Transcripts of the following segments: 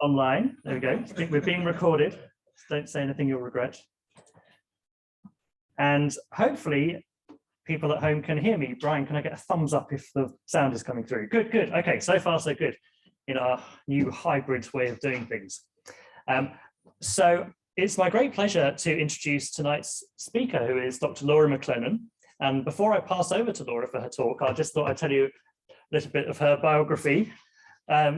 online. There we go. We're being recorded. Don't say anything you'll regret. And hopefully people at home can hear me. Brian, can I get a thumbs up if the sound is coming through? Good, good. Okay, so far so good in our new hybrid way of doing things. So it's my great pleasure to introduce tonight's speaker, who is Dr. Laura McLennan. And before I pass over to Laura for her talk, I just thought I'd tell you a little bit of her biography.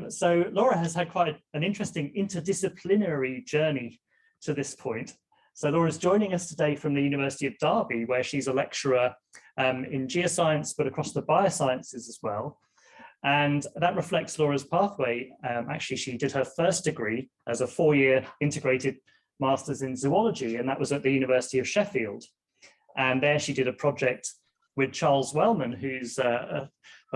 So Laura has had quite an interesting interdisciplinary journey to this point. So Laura's joining us today from the University of Derby, where she's a lecturer in geoscience, but across the biosciences as well. And that reflects Laura's pathway. Actually, she did her first degree as a 4-year integrated master's in zoology, and that was at the University of Sheffield. And there she did a project with Charles Wellman, who's a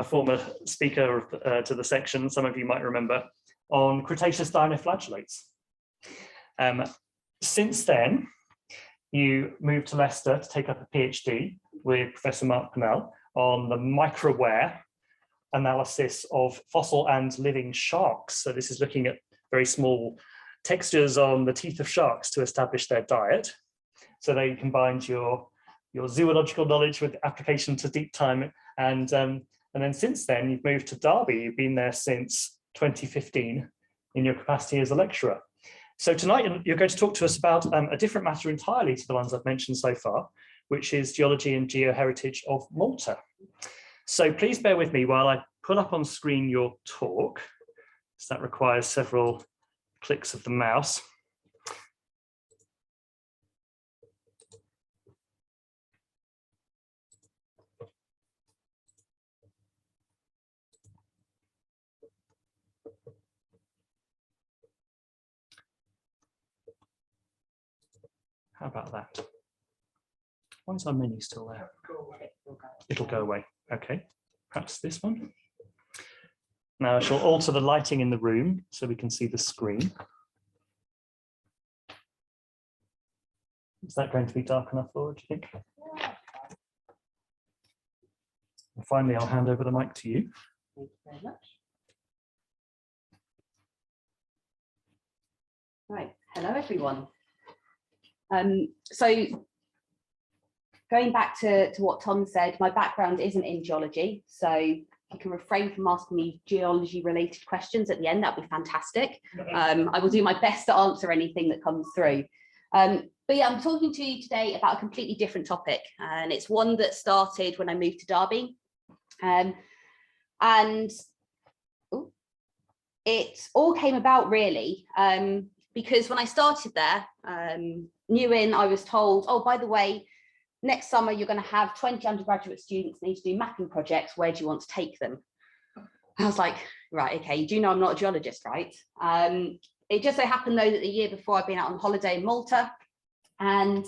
former speaker to the section, some of you might remember, on Cretaceous dinoflagellates. Since then, you moved to Leicester to take up a PhD with Professor Mark Pennell on the micro-wear analysis of fossil and living sharks. So this is looking at very small textures on the teeth of sharks to establish their diet. So there you combined your zoological knowledge with application to deep time. And then since then, you've moved to Derby. You've been there since 2015 in your capacity as a lecturer. So tonight, you're going to talk to us about a different matter entirely to the ones I've mentioned so far, which is geology and geoheritage of Malta. So please bear with me while I pull up on screen your talk. So that requires several clicks of the mouse. How about that? Why is our menu still there? It'll go away. Okay, perhaps this one. Now I shall alter the lighting in the room so we can see the screen. Is that going to be dark enough, Laura, do you think? And finally, I'll hand over the mic to you. Thank you very much. Right, hello everyone. So going back to what Tom said, my background isn't in geology, so you can refrain from asking me geology related questions at the end. That'd be fantastic. I will do my best to answer anything that comes through. But yeah, I'm talking to you today about a completely different topic, and it's one that started when I moved to Derby. And it all came about really because when I started there, I was told, oh, by the way, next summer you're going to have 20 undergraduate students need to do mapping projects. Where do you want to take them? I was like, right, okay, you do know I'm not a geologist, right? It just so happened though that the year before I'd been out on holiday in Malta, and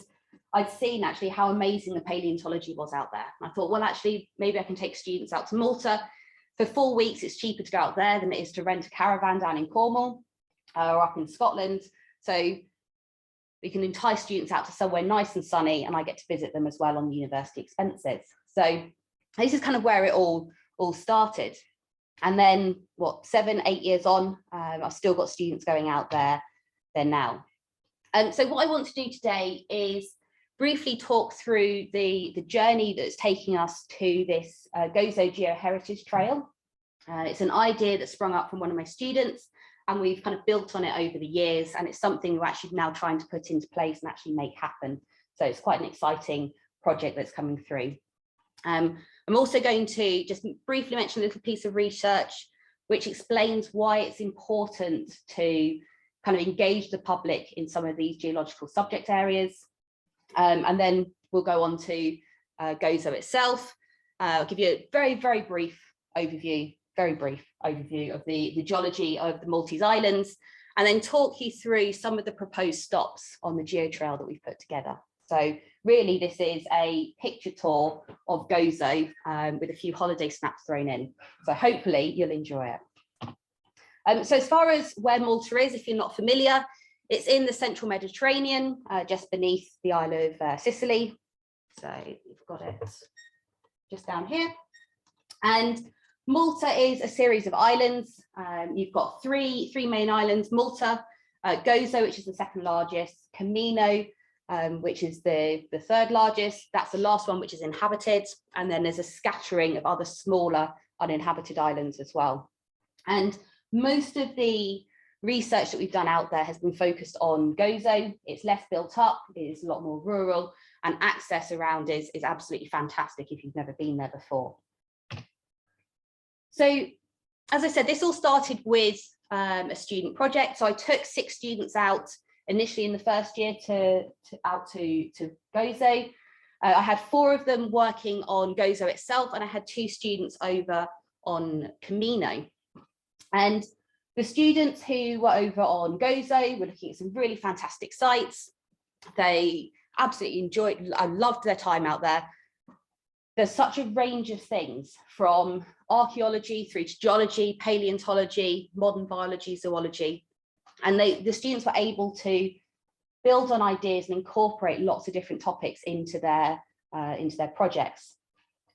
I'd seen actually how amazing the paleontology was out there. And I thought, well, actually, maybe I can take students out to Malta. For 4 weeks, it's cheaper to go out there than it is to rent a caravan down in Cornwall or up in Scotland. So we can entice students out to somewhere nice and sunny, and I get to visit them as well on the university expenses. So this is kind of where it all started. And then what, 7, 8 years on, I've still got students going out there now. So what I want to do today is briefly talk through the journey that's taking us to this Gozo Geoheritage Trail. It's an idea that sprung up from one of my students, and we've kind of built on it over the years, and it's something we're actually now trying to put into place and actually make happen. So it's quite an exciting project that's coming through. I'm also going to just briefly mention a little piece of research which explains why it's important to kind of engage the public in some of these geological subject areas. And then we'll go on to Gozo itself. I'll give you a very, very brief overview of the geology of the Maltese Islands, and then talk you through some of the proposed stops on the geotrail that we've put together. So really, this is a picture tour of Gozo with a few holiday snaps thrown in. So hopefully you'll enjoy it. So as far as where Malta is, if you're not familiar, it's in the central Mediterranean, just beneath the Isle of Sicily. So you've got it just down here. And Malta is a series of islands. You've got three main islands: Malta, Gozo, which is the second largest, Camino, which is the third largest. That's the last one, which is inhabited. And then there's a scattering of other smaller uninhabited islands as well. And most of the research that we've done out there has been focused on Gozo. It's less built up, it is a lot more rural, and access around is absolutely fantastic if you've never been there before. So, as I said, this all started with a student project. So I took 6 students out initially in the first year to Gozo. I had 4 of them working on Gozo itself, and I had 2 students over on Camino. And the students who were over on Gozo were looking at some really fantastic sites. They absolutely I loved their time out there. There's such a range of things, from archaeology through to geology, paleontology, modern biology, zoology. And the students were able to build on ideas and incorporate lots of different topics into their projects.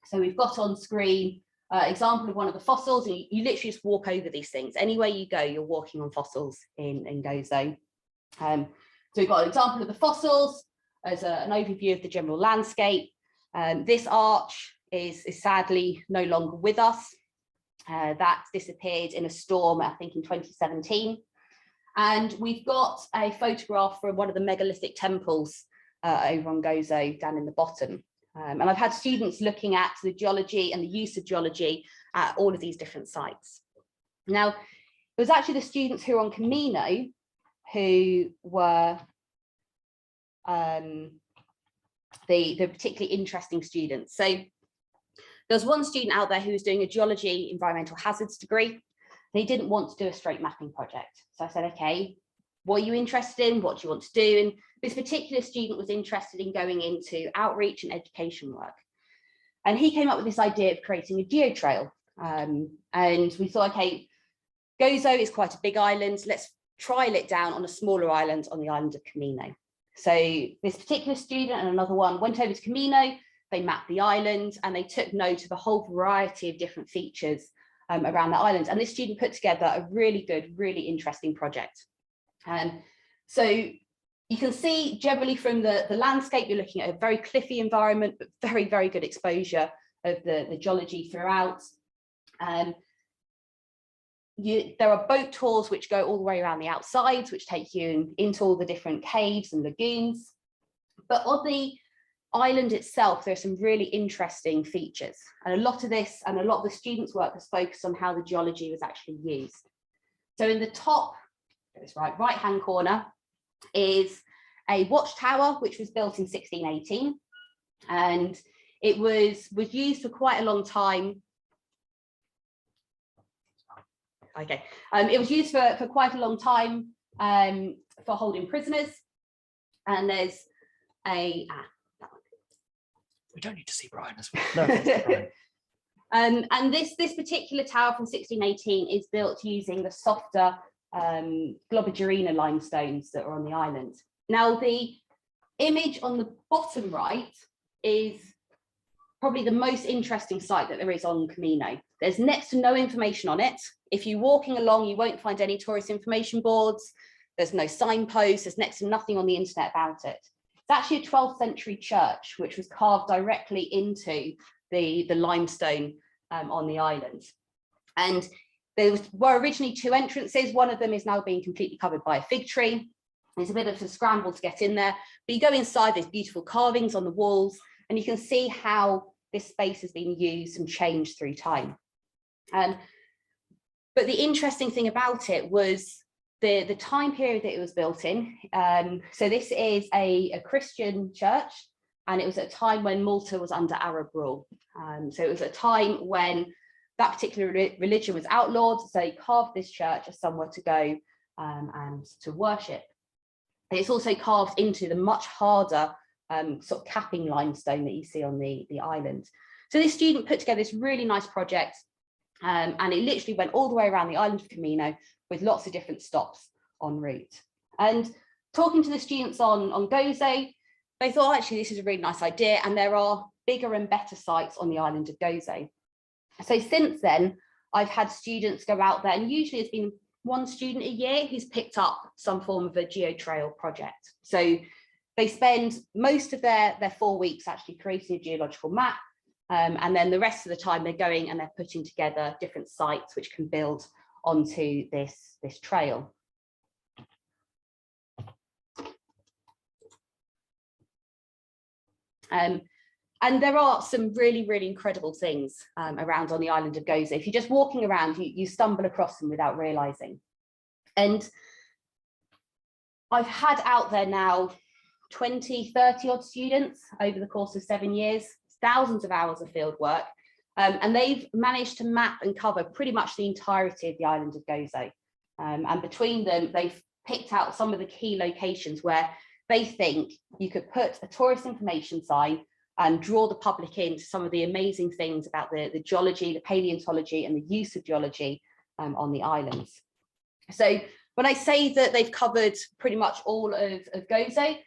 So we've got on screen example of one of the fossils, and you literally just walk over these things. Anywhere you go, you're walking on fossils in Gozo. So we've got an example of the fossils as an overview of the general landscape. This arch is sadly no longer with us. That disappeared in a storm, I think in 2017. And we've got a photograph from one of the megalithic temples over on Gozo down in the bottom. And I've had students looking at the geology and the use of geology at all of these different sites. Now, it was actually the students who were on Camino who were the particularly interesting students. So there was one student out there who was doing a geology environmental hazards degree. They didn't want to do a straight mapping project. So I said, okay, what are you interested in? What do you want to do? And this particular student was interested in going into outreach and education work. And he came up with this idea of creating a geotrail. And we thought, okay, Gozo is quite a big island. Let's trial it down on a smaller island on the island of Camino. So this particular student and another one went over to Camino, they mapped the island, and they took note of a whole variety of different features around the island. And this student put together a really good, really interesting project. So you can see generally from the landscape, you're looking at a very cliffy environment, but very, very good exposure of the geology throughout. There are boat tours which go all the way around the outsides, which take you into all the different caves and lagoons. But on the island itself, there are some really interesting features. And a lot of this and a lot of the students' work was focused on how the geology was actually used. So in the top, this right-hand corner, is a watchtower, which was built in 1618. And it was used for quite a long time. Okay, it was used for quite a long time for holding prisoners. And there's a we don't need to see Brian as well. No, and this particular tower from 1618 is built using the softer Globigerina limestones that are on the island. Now, the image on the bottom right is probably the most interesting site that there is on Camino. There's next to no information on it. If you're walking along, you won't find any tourist information boards. There's no signposts. There's next to nothing on the internet about it. It's actually a 12th century church, which was carved directly into the limestone on the island. And there were originally 2 entrances. One of them is now being completely covered by a fig tree. There's a bit of a scramble to get in there, but you go inside, there's beautiful carvings on the walls, and you can see how this space has been used and changed through time. But the interesting thing about it was the time period that it was built in. So this is a Christian church, and it was at a time when Malta was under Arab rule. So it was a time when that particular religion was outlawed, so they carved this church as somewhere to go and to worship. And it's also carved into the much harder sort of capping limestone that you see on the island. So this student put together this really nice project, and it literally went all the way around the island of Camino with lots of different stops en route. And talking to the students on Gozo, they thought, oh, actually, this is a really nice idea, and there are bigger and better sites on the island of Gozo. So since then, I've had students go out there, and usually it's been one student a year who's picked up some form of a geotrail project. So they spend most of their 4 weeks actually creating a geological map, and then the rest of the time they're going and they're putting together different sites which can build onto this trail. And there are some really, really incredible things around on the island of Gozo. If you're just walking around, you stumble across them without realizing. And I've had out there now 20, 30 odd students over the course of 7 years, thousands of hours of field work. And they've managed to map and cover pretty much the entirety of the island of Gozo. And between them, they've picked out some of the key locations where they think you could put a tourist information sign and draw the public into some of the amazing things about the geology, the paleontology, and the use of geology on the islands. So when I say that they've covered pretty much all of Gozo,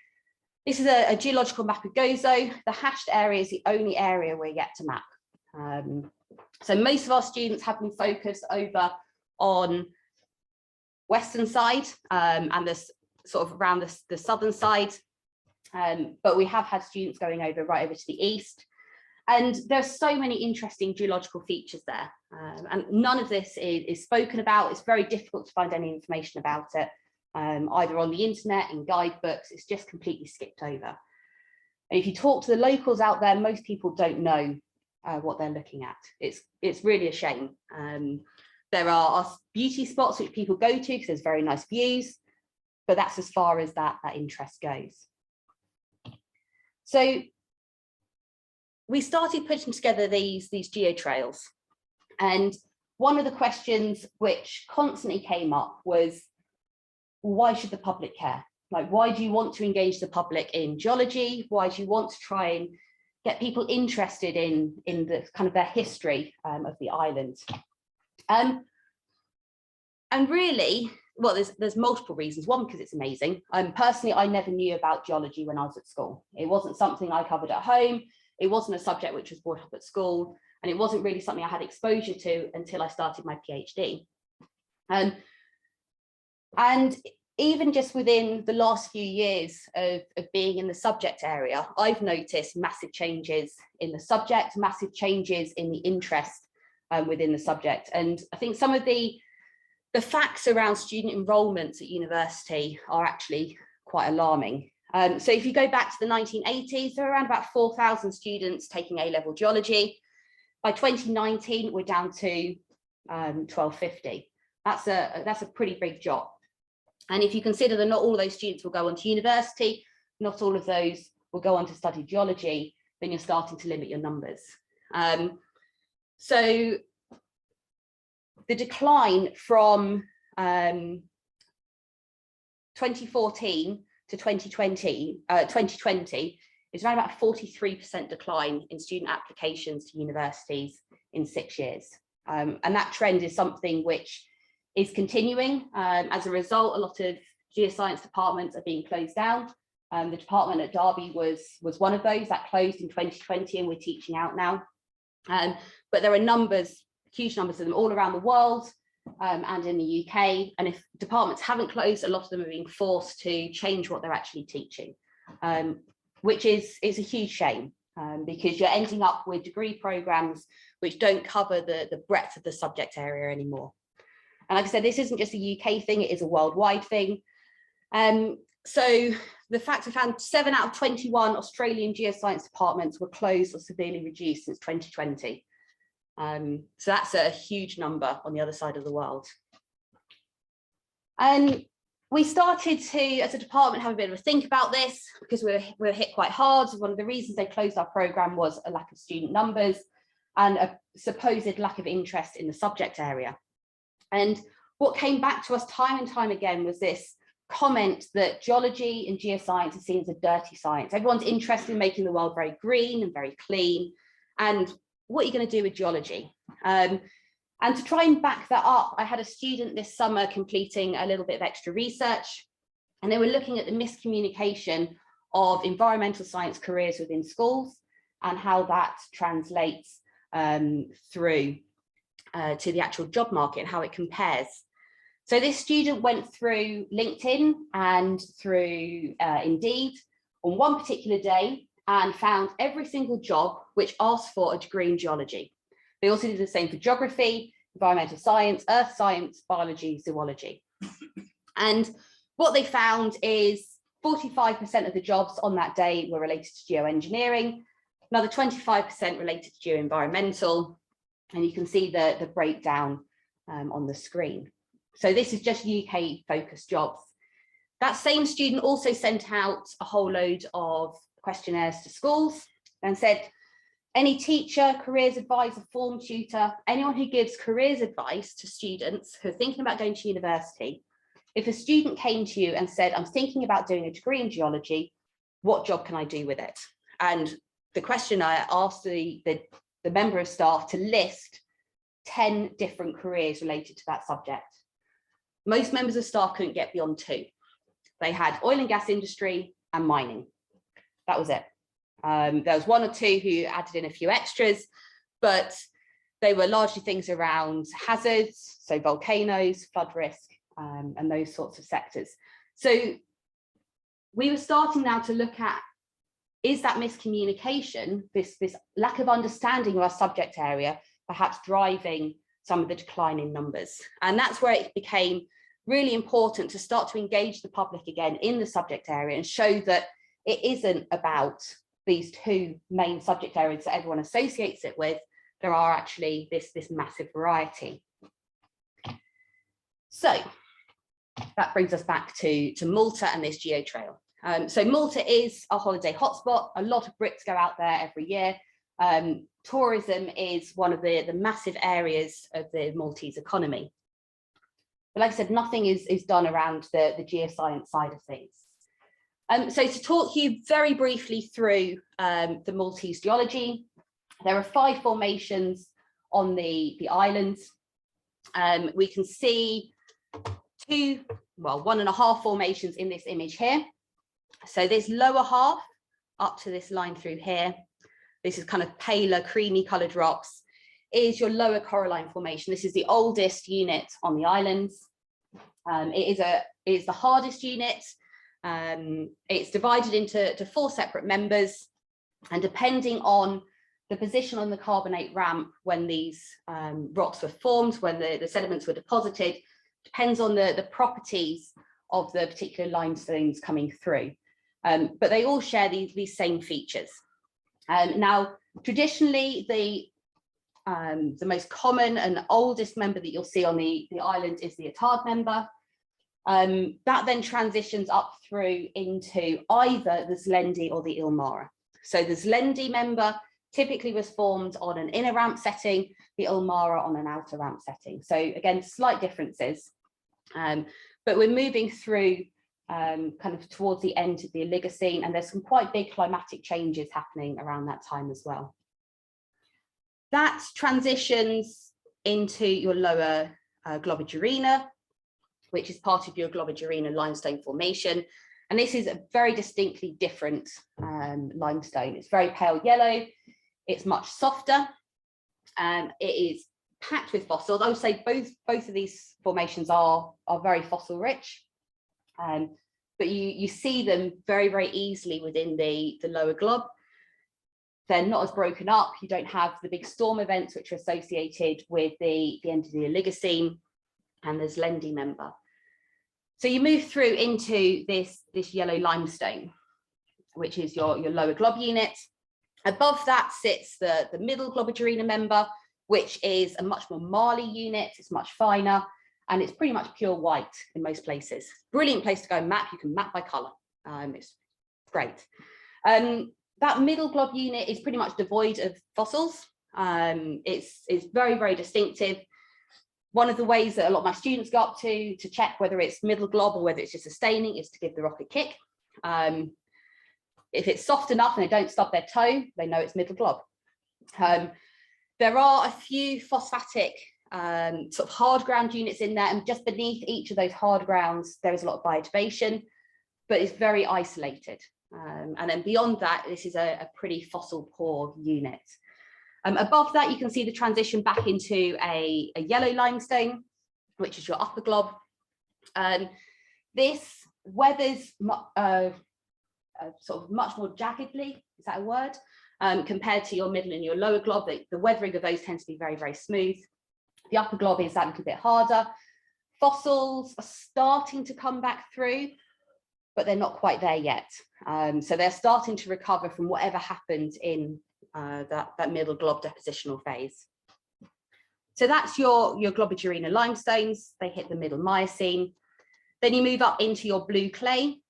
this is a geological map of Gozo. The hashed area is the only area we're yet to map. So most of our students have been focused over on western side and this sort of around the southern side. But we have had students going right over to the east, and there's so many interesting geological features there, and none of this is spoken about. It's very difficult to find any information about it, either on the internet, in guidebooks. It's just completely skipped over. And if you talk to the locals out there, most people don't know what they're looking at. It's really a shame. There are beauty spots which people go to because there's very nice views, but that's as far as that interest goes. So we started putting together these geotrails, and one of the questions which constantly came up was, why should the public care? Like, why do you want to engage the public in geology? Why do you want to try and get people interested in the kind of their history of the island? And really, well, there's multiple reasons. One, because it's amazing. Personally, I never knew about geology when I was at school. It wasn't something I covered at home. It wasn't a subject which was brought up at school, and it wasn't really something I had exposure to until I started my PhD. And even just within the last few years of being in the subject area, I've noticed massive changes in the subject, massive changes in the interest within the subject. And I think some of the facts around student enrolments at university are actually quite alarming. So if you go back to the 1980s, there were around about 4,000 students taking A-level geology. By 2019, we're down to 1,250. That's a pretty big drop. And if you consider that not all of those students will go on to university, not all of those will go on to study geology, then you're starting to limit your numbers. So the decline from 2014 to 2020 is around about a 43% decline in student applications to universities in 6 years. And that trend is something which is continuing. As a result, a lot of geoscience departments are being closed down. The department at Derby was one of those that closed in 2020, and we're teaching out now. But there are huge numbers of them all around the world and in the UK. And if departments haven't closed, a lot of them are being forced to change what they're actually teaching, which is a huge shame, because you're ending up with degree programs which don't cover the breadth of the subject area anymore. And like I said, this isn't just a UK thing, it is a worldwide thing. So the fact I found 7 out of 21 Australian geoscience departments were closed or severely reduced since 2020. So that's a huge number on the other side of the world. And we started to, as a department, have a bit of a think about this, because we were hit quite hard. One of the reasons they closed our programme was a lack of student numbers and a supposed lack of interest in the subject area. And what came back to us time and time again was this comment that geology and geoscience are seen as a dirty science. Everyone's interested in making the world very green and very clean. And what are you going to do with geology? And to try and back that up, I had a student this summer completing a little bit of extra research, and they were looking at the miscommunication of environmental science careers within schools and how that translates through to the actual job market and how it compares. So this student went through LinkedIn and through Indeed on one particular day and found every single job which asked for a degree in geology. They also did the same for geography, environmental science, earth science, biology, zoology. And what they found is 45% of the jobs on that day were related to geoengineering, another 25% related to geoenvironmental, and you can see the breakdown on the screen. So this is just UK focused jobs. That same student also sent out a whole load of questionnaires to schools and said, any teacher, careers advisor, form tutor, anyone who gives careers advice to students who are thinking about going to university, if a student came to you and said, I'm thinking about doing a degree in geology, what job can I do with it? And the questionnaire asked the member of staff to list 10 different careers related to that subject. Most members of staff couldn't get beyond 2. They had oil and gas industry and mining. That was it. There was 1 or 2 who added in a few extras, but they were largely things around hazards, so volcanoes, flood risk, and those sorts of sectors. So we were starting now to look at, is that miscommunication, this lack of understanding of our subject area, perhaps driving some of the decline in numbers? And that's where it became really important to start to engage the public again in the subject area and show that it isn't about these 2 main subject areas that everyone associates it with. There are actually this massive variety. So that brings us back to Malta and this geo trail. So Malta is a holiday hotspot. A lot of Brits go out there every year. Tourism is one of the massive areas of the Maltese economy. But like I said, nothing is done around the geoscience side of things. So to talk you very briefly through the Maltese geology, there are 5 formations on the islands. We can see 1.5 formations in this image here. So this lower half up to this line through here, this is kind of paler, creamy coloured rocks, is your lower coralline formation. This is the oldest unit on the islands. It is the hardest unit. It's divided into 4 separate members, and depending on the position on the carbonate ramp when these rocks were formed, when the sediments were deposited, depends on the properties of the particular limestones coming through. But they all share these same features. Now, traditionally, the most common and oldest member that you'll see on the island is the Attard member. That then transitions up through into either the Zlendi or the Ilmara. So the Zlendi member typically was formed on an inner ramp setting, the Ilmara on an outer ramp setting. So again, slight differences. But we're moving through kind of towards the end of the Oligocene, and there's some quite big climatic changes happening around that time as well. That transitions into your lower Globigerina, which is part of your Globigerina limestone formation. And this is a very distinctly different limestone. It's very pale yellow. It's much softer. It is packed with fossils. I would say both of these formations are very fossil rich. But you see them very, very easily within the lower glob. They're not as broken up. You don't have the big storm events which are associated with the end of the Oligocene and the Zlendi member. So you move through into this yellow limestone, which is your lower glob unit. Above that sits the middle Globigerina member, which is a much more marly unit. It's much finer, and it's pretty much pure white in most places. Brilliant place to go and map. You can map by colour. It's great. That middle glob unit is pretty much devoid of fossils. It's very, very distinctive. One of the ways that a lot of my students go up to check whether it's middle glob or whether it's just a staining is to give the rock a kick. If it's soft enough and they don't stub their toe, they know it's middle glob. There are a few phosphatic sort of hard ground units in there, and just beneath each of those hard grounds, there is a lot of biodiversation, but it's very isolated. And then beyond that, this is a pretty fossil poor unit. Above that, you can see the transition back into a yellow limestone, which is your upper glob. This weathers sort of much more jaggedly, is that a word? Compared to your middle and your lower glob. The weathering of those tends to be very, very smooth. The upper glob is that little bit harder. Fossils are starting to come back through, but they're not quite there yet. So they're starting to recover from whatever happened in that middle glob depositional phase. So that's your Globigerina limestones. They hit the middle Miocene. Then you move up into your blue clay,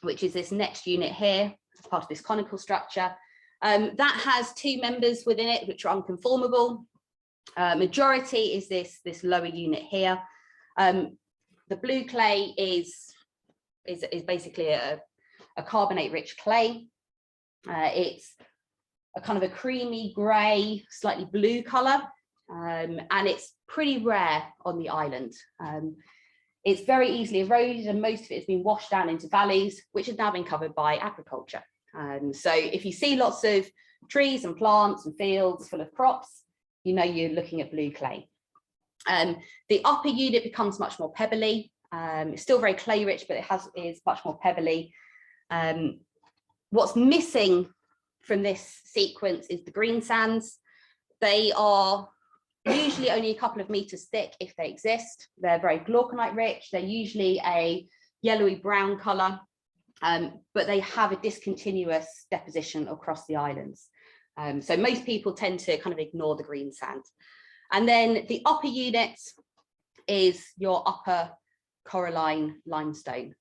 which is this next unit here, as part of this conical structure. That has two members within it, which are unconformable. Majority is this lower unit here. The blue clay is basically a carbonate-rich clay. It's a kind of a creamy grey, slightly blue colour, and it's pretty rare on the island. It's very easily eroded, and most of it has been washed down into valleys, which have now been covered by agriculture. So if you see lots of trees and plants and fields full of crops, you know you're looking at blue clay. The upper unit becomes much more pebbly. It's still very clay rich, but is much more pebbly. What's missing from this sequence is the green sands. They are usually only a couple of meters thick if they exist. They're very glauconite rich. They're usually a yellowy brown color, but they have a discontinuous deposition across the islands. So most people tend to kind of ignore the green sand. And then the upper unit is your upper coralline limestone.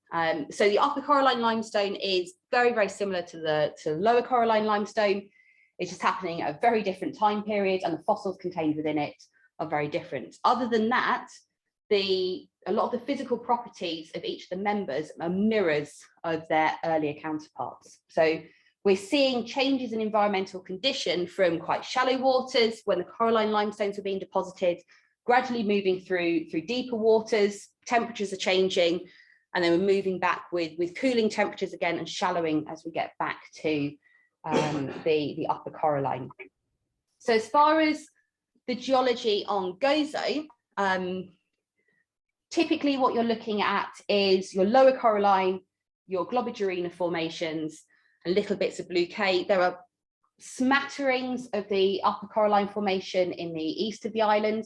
So the upper coralline limestone is very, very similar to the lower coralline limestone. It's just happening at a very different time period, and the fossils contained within it are very different. Other than that, a lot of the physical properties of each of the members are mirrors of their earlier counterparts. So we're seeing changes in environmental condition from quite shallow waters when the coralline limestones were being deposited, gradually moving through deeper waters. Temperatures are changing, and then we're moving back with cooling temperatures again and shallowing as we get back to the upper coralline. So as far as the geology on Gozo, typically what you're looking at is your lower coralline, your Globigerina formations, and little bits of blue clay. There are smatterings of the upper coralline formation in the east of the island,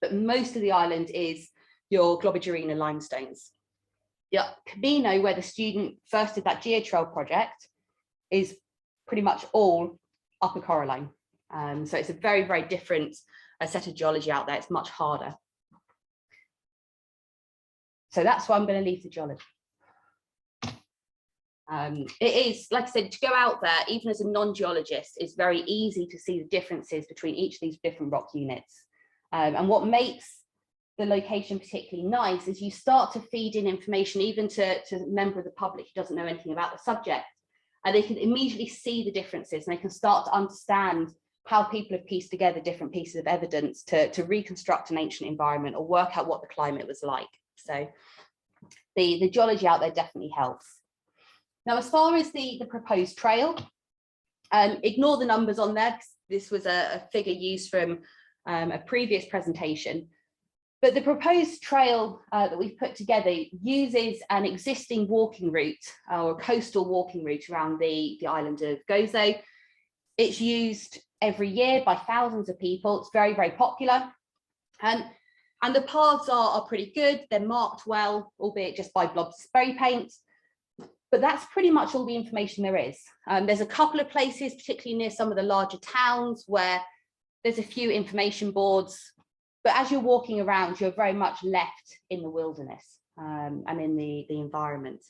but most of the island is your Globigerina limestones. The Camino, where the student first did that geotrail project, is pretty much all upper coralline. So it's a very, very different set of geology out there. It's much harder. So that's why I'm going to leave the geology. It is, like I said, to go out there, even as a non-geologist, it's very easy to see the differences between each of these different rock units. And what makes the location particularly nice is you start to feed in information even to a member of the public who doesn't know anything about the subject, and they can immediately see the differences, and they can start to understand how people have pieced together different pieces of evidence to reconstruct an ancient environment or work out what the climate was like. So the geology out there definitely helps. Now, as far as the proposed trail, ignore the numbers on there, because this was a figure used from a previous presentation. But the proposed trail that we've put together uses an existing walking route or a coastal walking route around the island of Gozo. It's used every year by thousands of people. It's very, very popular. And the paths are pretty good. They're marked well, albeit just by blobs of spray paint. But that's pretty much all the information there is. There's a couple of places, particularly near some of the larger towns, where there's a few information boards. But as you're walking around, you're very much left in the wilderness and in the environment.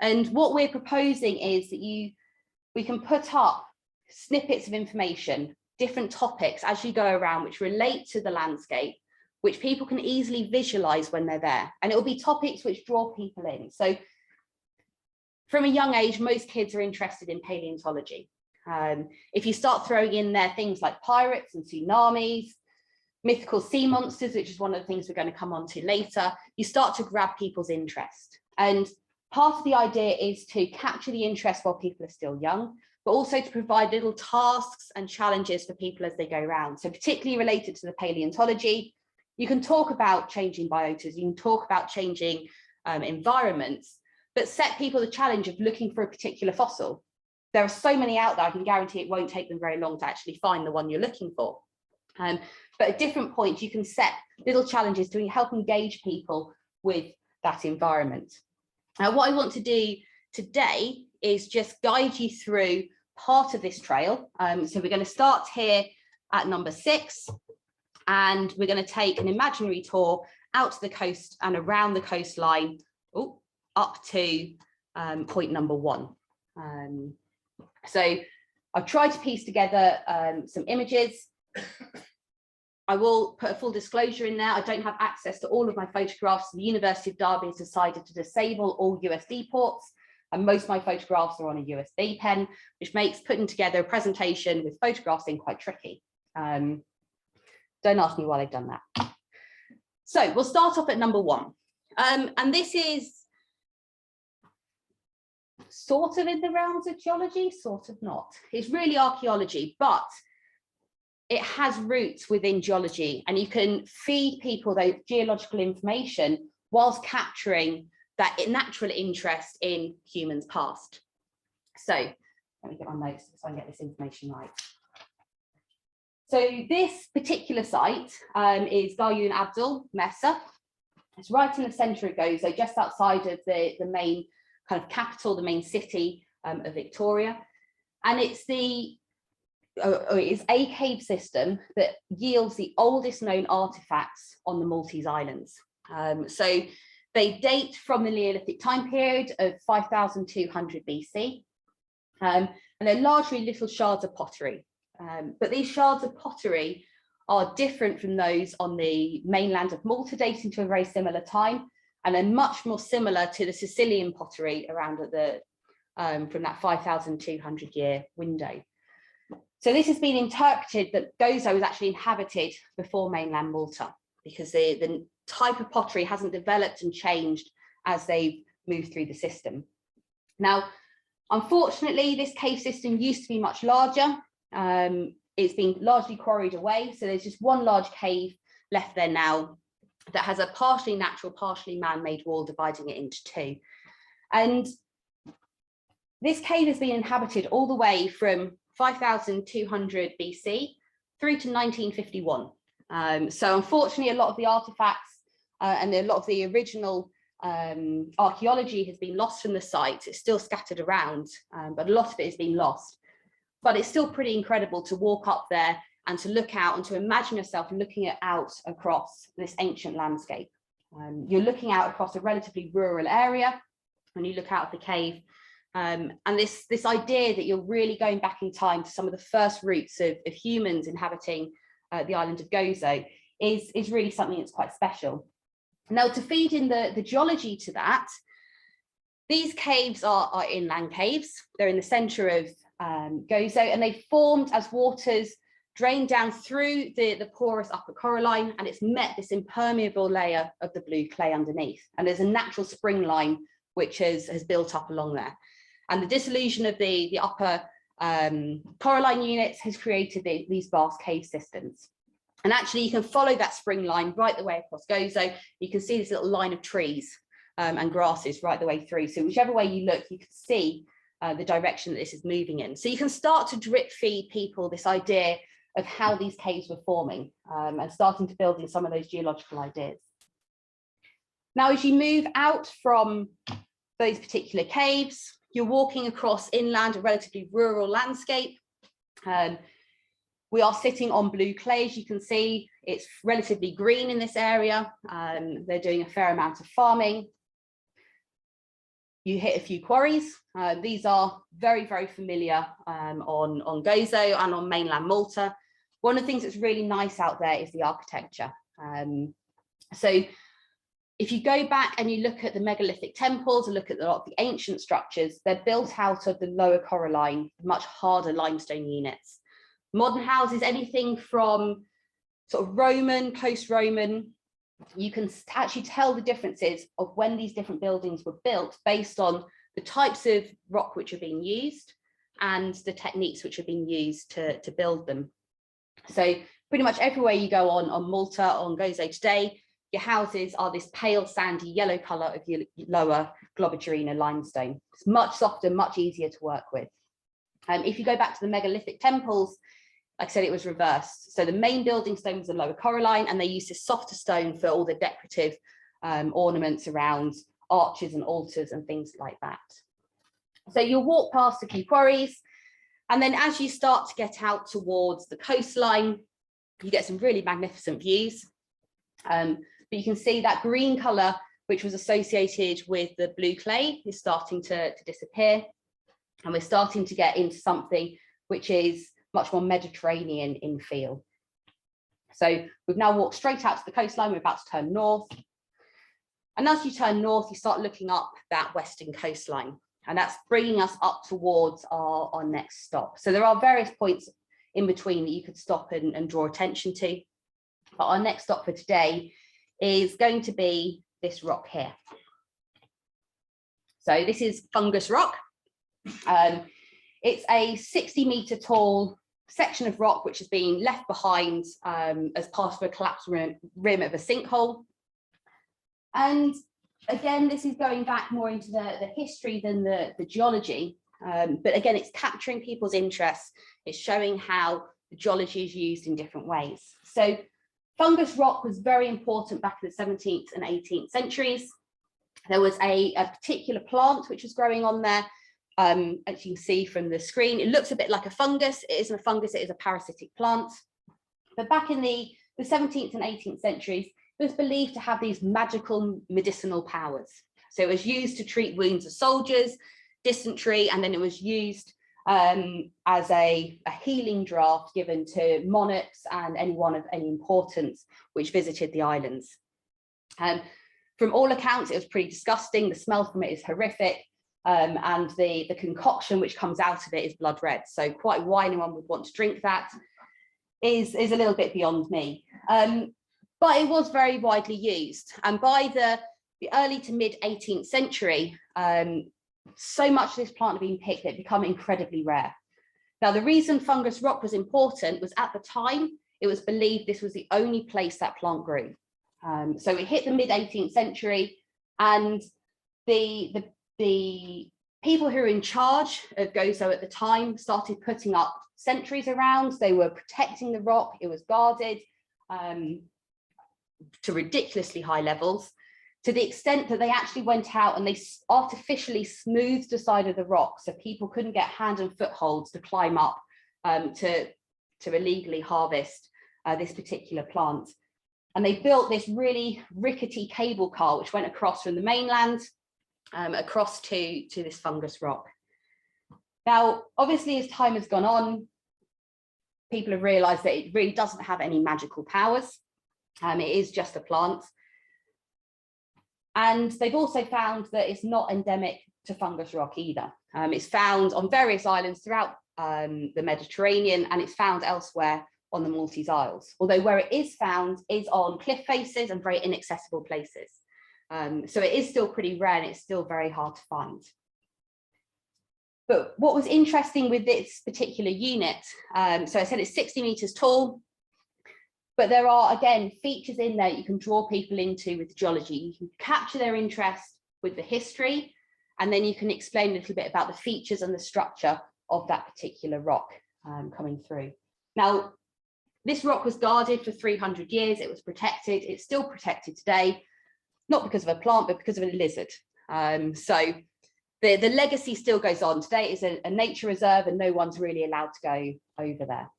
And what we're proposing is that we can put up snippets of information, different topics as you go around, which relate to the landscape, which people can easily visualize when they're there. And it will be topics which draw people in. So from a young age, most kids are interested in paleontology. If you start throwing in there things like pirates and tsunamis, mythical sea monsters, which is one of the things we're going to come on to later, you start to grab people's interest. And part of the idea is to capture the interest while people are still young, but also to provide little tasks and challenges for people as they go around. So particularly related to the paleontology, you can talk about changing biotas, you can talk about changing environments, but set people the challenge of looking for a particular fossil. There are so many out there, I can guarantee it won't take them very long to actually find the one you're looking for. But at different points, you can set little challenges to help engage people with that environment. What I want to do today is just guide you through part of this trail. So we're going to start here at number 6, and we're going to take an imaginary tour out to the coast and around the coastline, up to point number 1. So I've tried to piece together some images. I will put a full disclosure in there. I don't have access to all of my photographs. The University of Derby has decided to disable all USB ports, and most of my photographs are on a USB pen, which makes putting together a presentation with photographs in quite tricky. Don't ask me why they've done that. So we'll start off at number 1. And this is sort of in the realms of geology, sort of not. It's really archaeology, but it has roots within geology, and you can feed people those geological information whilst capturing that natural interest in humans past. So let me get my notes so I can get this information right. So this particular site is Gayoun Abdul Mesa. It's right in the centre of Gozo, just outside of the main kind of capital, the main city of Victoria. And it's a cave system that yields the oldest known artifacts on the Maltese Islands. So they date from the Neolithic time period of 5200 BC, and they're largely little shards of pottery. But these shards of pottery are different from those on the mainland of Malta, dating to a very similar time, and they're much more similar to the Sicilian pottery around at the from that 5200 year window. So this has been interpreted that Gozo was actually inhabited before mainland Malta, because the type of pottery hasn't developed and changed as they've moved through the system. Now, unfortunately, this cave system used to be much larger. It's been largely quarried away, so there's just one large cave left there now that has a partially natural, partially man-made wall dividing it into 2. And this cave has been inhabited all the way from 5200 BC through to 1951. So unfortunately, a lot of the artifacts and a lot of the original archaeology has been lost from the site. It's still scattered around, but a lot of it has been lost. But it's still pretty incredible to walk up there and to look out and to imagine yourself looking out across this ancient landscape. You're looking out across a relatively rural area when you look out of the cave. And this idea that you're really going back in time to some of the first roots of humans inhabiting the island of Gozo is really something that's quite special. Now, to feed in the geology to that, these caves are inland caves. They're in the centre of Gozo, and they formed as waters drained down through the porous upper coralline, and it's met this impermeable layer of the blue clay underneath. And there's a natural spring line which has built up along there. And the dissolution of the upper coralline units has created these vast cave systems. And actually, you can follow that spring line right the way across Gozo. You can see this little line of trees and grasses right the way through. So whichever way you look, you can see the direction that this is moving in. So you can start to drip feed people this idea of how these caves were forming and starting to build in some of those geological ideas. Now, as you move out from those particular caves, you're walking across inland, a relatively rural landscape. We are sitting on blue clay, as you can see. It's relatively green in this area. They're doing a fair amount of farming. You hit a few quarries. These are very, very familiar on Gozo and on mainland Malta. One of the things that's really nice out there is the architecture. So if you go back and you look at the megalithic temples and look at a lot of the ancient structures, they're built out of the lower coralline, much harder limestone units. Modern houses, anything from sort of Roman, post-Roman, you can actually tell the differences of when these different buildings were built based on the types of rock which are being used, and the techniques which have been used to build them. So pretty much everywhere you go on Malta, on Gozo today, your houses are this pale sandy yellow colour of your lower Globigerina limestone. It's much softer, much easier to work with. If you go back to the megalithic temples, like I said, it was reversed. So the main building stone was the lower coralline, and they used this softer stone for all the decorative ornaments around arches and altars and things like that. So you'll walk past a few quarries, and then as you start to get out towards the coastline, you get some really magnificent views. But you can see that green colour, which was associated with the blue clay, is starting to disappear. And we're starting to get into something which is much more Mediterranean in feel. So we've now walked straight out to the coastline. We're about to turn north. And as you turn north, you start looking up that western coastline. And that's bringing us up towards our next stop. So there are various points in between that you could stop and draw attention to. But our next stop for today is going to be this rock here. So this is Fungus Rock. It's a 60-metre tall section of rock which has been left behind as part of a collapsed rim of a sinkhole. And again, this is going back more into the history than the geology. But again, it's capturing people's interest. It's showing how the geology is used in different ways. So fungus rock was very important back in the 17th and 18th centuries. There was a particular plant which was growing on there. As you can see from the screen, it looks a bit like a fungus. It isn't a fungus, it is a parasitic plant. But back in the 17th and 18th centuries, it was believed to have these magical medicinal powers. So it was used to treat wounds of soldiers, dysentery, and then it was used as a healing draught given to monarchs and anyone of any importance which visited the islands. From all accounts, it was pretty disgusting. The smell from it is horrific. And the concoction which comes out of it is blood red. So quite why anyone would want to drink that is a little bit beyond me. But it was very widely used. And by the early to mid 18th century, so much of this plant had been picked that it had become incredibly rare. Now, the reason fungus rock was important was at the time, it was believed this was the only place that plant grew. So it hit the mid 18th century, and the people who were in charge of Gozo at the time started putting up sentries around. They were protecting the rock. It was guarded to ridiculously high levels, to the extent that they actually went out and they artificially smoothed the side of the rock so people couldn't get hand and footholds to climb up to illegally harvest this particular plant. And they built this really rickety cable car which went across from the mainland across to this fungus rock. Now, obviously, as time has gone on, people have realized that it really doesn't have any magical powers. It is just a plant. And they've also found that it's not endemic to fungus rock either. It's found on various islands throughout the Mediterranean, and it's found elsewhere on the Maltese Isles. Although where it is found is on cliff faces and very inaccessible places. So it is still pretty rare and it's still very hard to find. But what was interesting with this particular unit, so I said it's 60 meters tall, but there are, again, features in there you can draw people into with geology. You can capture their interest with the history, and then you can explain a little bit about the features and the structure of that particular rock coming through. Now, this rock was guarded for 300 years. It was protected. It's still protected today, not because of a plant, but because of a lizard. So the legacy still goes on. Today it's a nature reserve and no one's really allowed to go over there.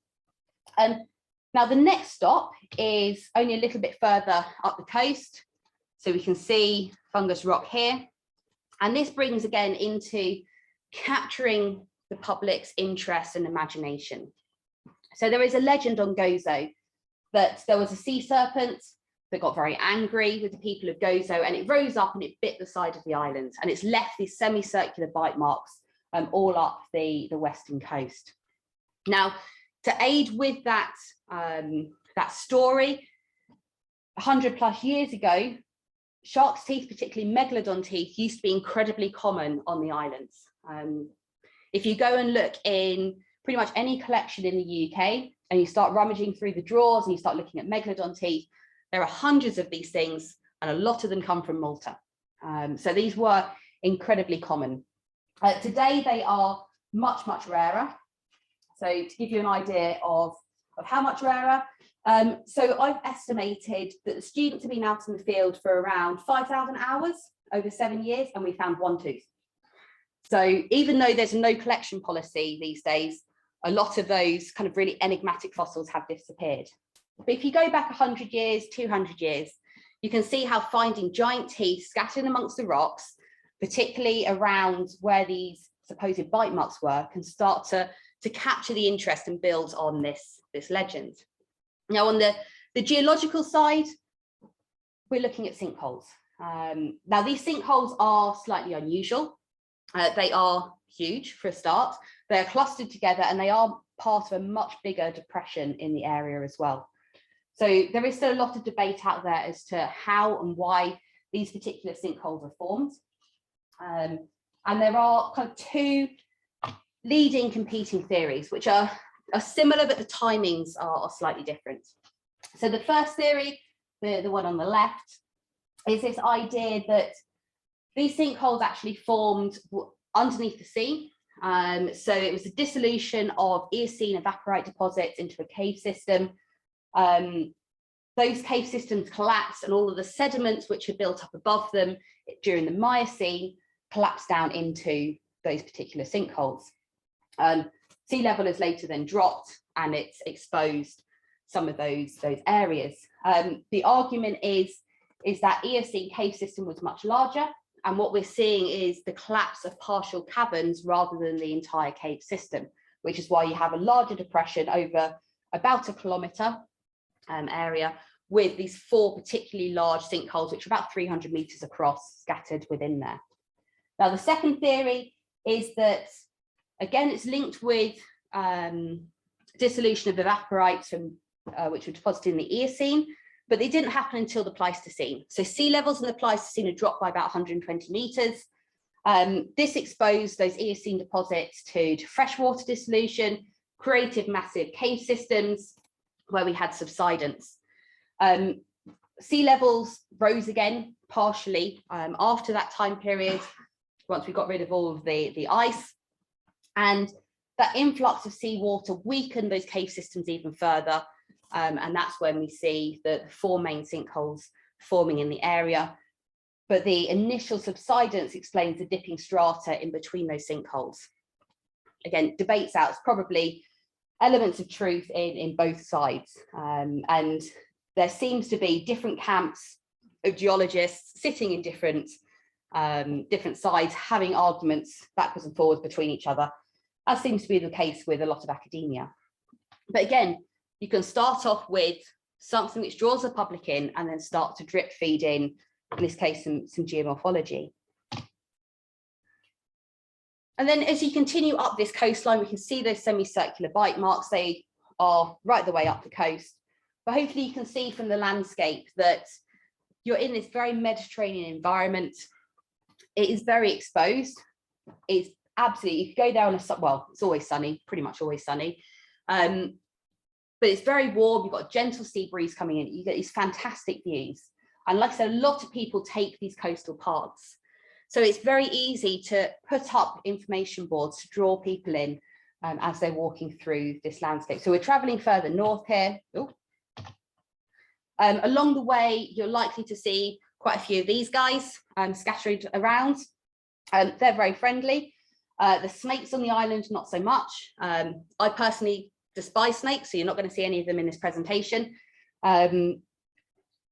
Now, the next stop is only a little bit further up the coast. So we can see fungus rock here. And this brings again into capturing the public's interest and imagination. So there is a legend on Gozo that there was a sea serpent that got very angry with the people of Gozo, and it rose up and it bit the side of the island, and it's left these semicircular bite marks all up the western coast. Now, to aid with that, that story, 100+ years ago, shark's teeth, particularly megalodon teeth, used to be incredibly common on the islands. If you go and look in pretty much any collection in the UK and you start rummaging through the drawers and you start looking at megalodon teeth, there are hundreds of these things and a lot of them come from Malta. So these were incredibly common. Today they are much, much rarer. So to give you an idea of how much rarer, so I've estimated that the students have been out in the field for around 5,000 hours over 7 years, and we found one tooth. So even though there's a no collection policy these days, a lot of those kind of really enigmatic fossils have disappeared. But if you go back 100 years, 200 years, you can see how finding giant teeth scattered amongst the rocks, particularly around where these supposed bite marks were, can start to capture the interest and build on this legend. Now, on the geological side, we're looking at sinkholes. Now, these sinkholes are slightly unusual. They are huge for a start. They are clustered together and they are part of a much bigger depression in the area as well. So there is still a lot of debate out there as to how and why these particular sinkholes are formed. And there are kind of two leading competing theories, which are similar, but the timings are slightly different. So the first theory, the one on the left, is this idea that these sinkholes actually formed underneath the sea. So it was a dissolution of Eocene evaporite deposits into a cave system. Those cave systems collapsed and all of the sediments which had built up above them during the Miocene collapsed down into those particular sinkholes. Sea level has later then dropped and it's exposed some of those areas. The argument is that Eocene cave system was much larger, and what we're seeing is the collapse of partial caverns rather than the entire cave system, which is why you have a larger depression over about 1 kilometre area with these 4 particularly large sinkholes, which are about 300 metres across, scattered within there. Now, the second theory is that, again, it's linked with dissolution of evaporites which were deposited in the Eocene, but they didn't happen until the Pleistocene. So sea levels in the Pleistocene had dropped by about 120 metres. This exposed those Eocene deposits to freshwater dissolution, created massive cave systems where we had subsidence. Sea levels rose again partially after that time period, once we got rid of all of the ice, and that influx of seawater weakened those cave systems even further, and that's when we see the 4 main sinkholes forming in the area. But the initial subsidence explains the dipping strata in between those sinkholes. Again, debates out, it's probably elements of truth in both sides, and there seems to be different camps of geologists sitting in different sides, having arguments backwards and forwards between each other, as seems to be the case with a lot of academia. But again, you can start off with something which draws the public in and then start to drip feed in this case, some geomorphology. And then as you continue up this coastline, we can see those semicircular bite marks. They are right the way up the coast. But hopefully you can see from the landscape that you're in this very Mediterranean environment. It is very exposed. It's absolutely, you could go there on well, it's always sunny, pretty much always sunny. But it's very warm. You've got a gentle sea breeze coming in. You get these fantastic views. And like I said, a lot of people take these coastal paths. So it's very easy to put up information boards to draw people in as they're walking through this landscape. So we're traveling further north here. Along the way, you're likely to see quite a few of these guys scattered around. They're very friendly. The snakes on the island, not so much. I personally despise snakes, so you're not going to see any of them in this presentation.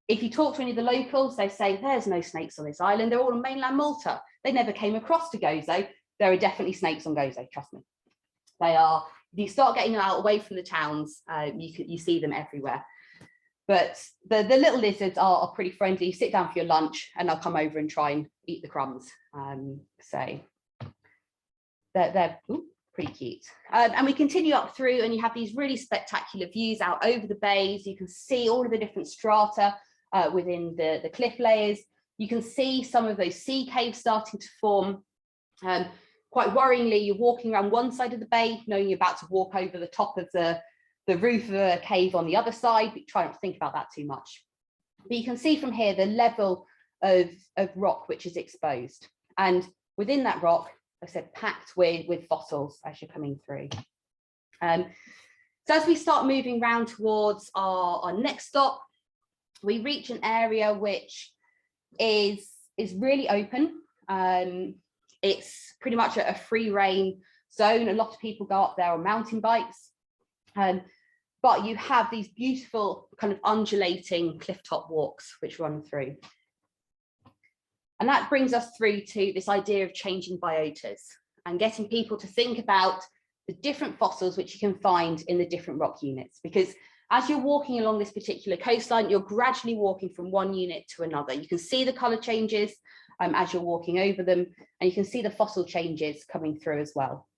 If you talk to any of the locals, they say there's no snakes on this island. They're all on mainland Malta. They never came across to Gozo. There are definitely snakes on Gozo, trust me. They are, if you start getting out away from the towns, you see them everywhere. But the little lizards are pretty friendly. You sit down for your lunch and they'll come over and try and eat the crumbs. So they're pretty cute. And we continue up through and you have these really spectacular views out over the bays. You can see all of the different strata within the cliff layers. You can see some of those sea caves starting to form. quite worryingly, you're walking around one side of the bay, knowing you're about to walk over the top of the roof of a cave on the other side, but try not to think about that too much. But you can see from here the level of rock which is exposed. And within that rock, like I said, packed with fossils as you're coming through. So as we start moving around towards our next stop, we reach an area which is really open. It's pretty much a free rein zone. A lot of people go up there on mountain bikes, but you have these beautiful kind of undulating clifftop walks which run through. And that brings us through to this idea of changing biotas and getting people to think about the different fossils which you can find in the different rock units. Because as you're walking along this particular coastline, you're gradually walking from one unit to another. You can see the colour changes as you're walking over them, and you can see the fossil changes coming through as well.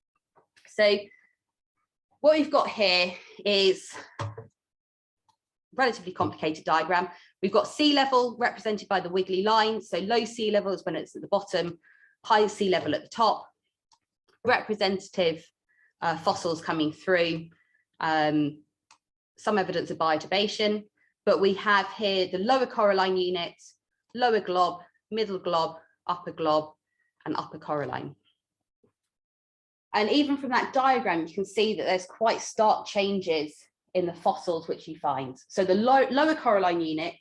So what we've got here is a relatively complicated diagram. We've got sea level represented by the wiggly lines. So low sea level is when it's at the bottom, high sea level at the top, representative fossils coming through, some evidence of biotubation, but we have here the lower coralline unit, lower glob, middle glob, upper glob, and upper coralline. And even from that diagram, you can see that there's quite stark changes in the fossils which you find. So the lower coralline unit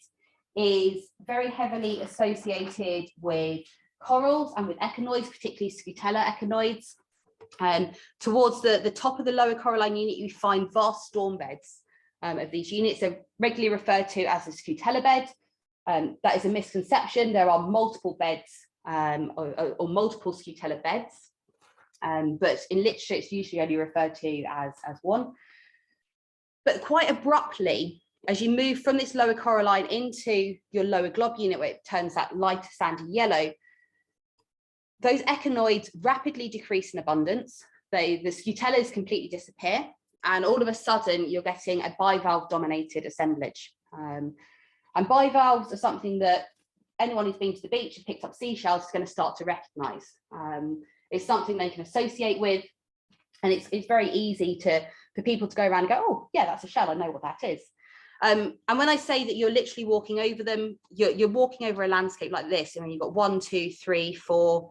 is very heavily associated with corals and with echinoids, particularly Scutella echinoids. And towards the top of the lower coralline unit, you find vast storm beds of these units. They're regularly referred to as the Scutella bed. That is a misconception. There are multiple beds or multiple Scutella beds, but in literature it's usually only referred to as one. But quite abruptly, as you move from this lower coralline into your lower glob unit, where it turns that lighter sandy yellow, those echinoids rapidly decrease in abundance. The Scutellas completely disappear, and all of a sudden you're getting a bivalve dominated assemblage. And bivalves are something that anyone who's been to the beach and picked up seashells is going to start to recognize. It's something they can associate with, and it's very easy for people to go around and go, oh yeah, that's a shell, I know what that is. And when I say that you're literally walking over them, you're walking over a landscape like this. I mean, you've got 1, 2, 3, 4,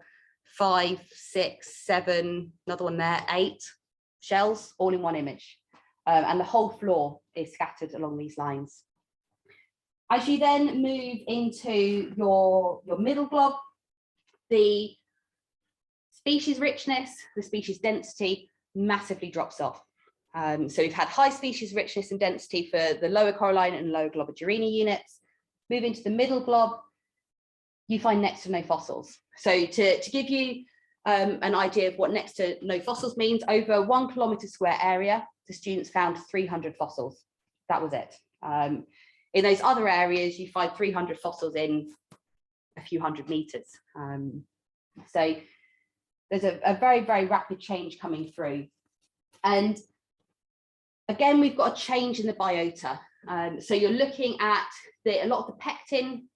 5, 6, 7, another one there, 8 shells all in one image. And the whole floor is scattered along these lines. As you then move into your middle glob, the species richness, the species density massively drops off. So we've had high species richness and density for the lower coralline and lower Globigerina units. Move into the middle glob, you find next to no fossils. So to give you an idea of what next to no fossils means, over 1 kilometre square area, the students found 300 fossils. That was it. In those other areas, you find 300 fossils in a few hundred meters. So there's a very, very rapid change coming through. And again, we've got a change in the biota. So you're looking at a lot of the pectin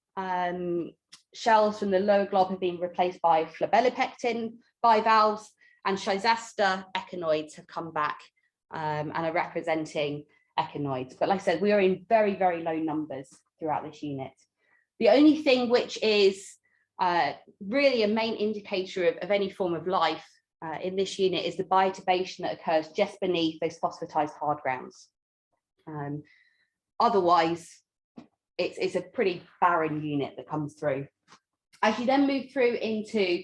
shells from the lower glob have been replaced by flabellipectin bivalves, and Schizasta echinoids have come back and are representing echinoids. But like I said, we are in very, very low numbers throughout this unit. The only thing which is really a main indicator of any form of life in this unit is the biotubation that occurs just beneath those phosphatized hard grounds. Otherwise, it's a pretty barren unit that comes through. As you then move through into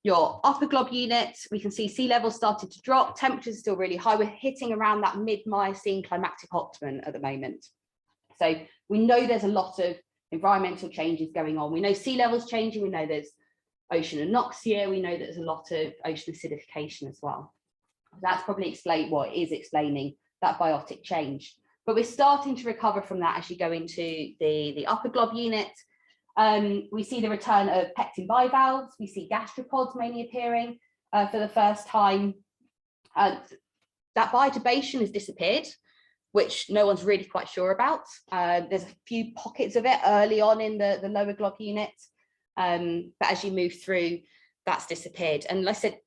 your upper glob unit, we can see sea levels started to drop, temperatures are still really high. We're hitting around that mid-Miocene climactic optimum at the moment. So we know there's a lot of environmental changes going on. We know sea levels changing, we know there's ocean anoxia, we know that there's a lot of ocean acidification as well. That's probably explaining that biotic change. But we're starting to recover from that as you go into the upper glob unit. We see the return of pectin bivalves, we see gastropods mainly appearing for the first time. That biotubation has disappeared, which no one's really quite sure about. There's a few pockets of it early on in the lower glob unit, but as you move through, that's disappeared. And like I said,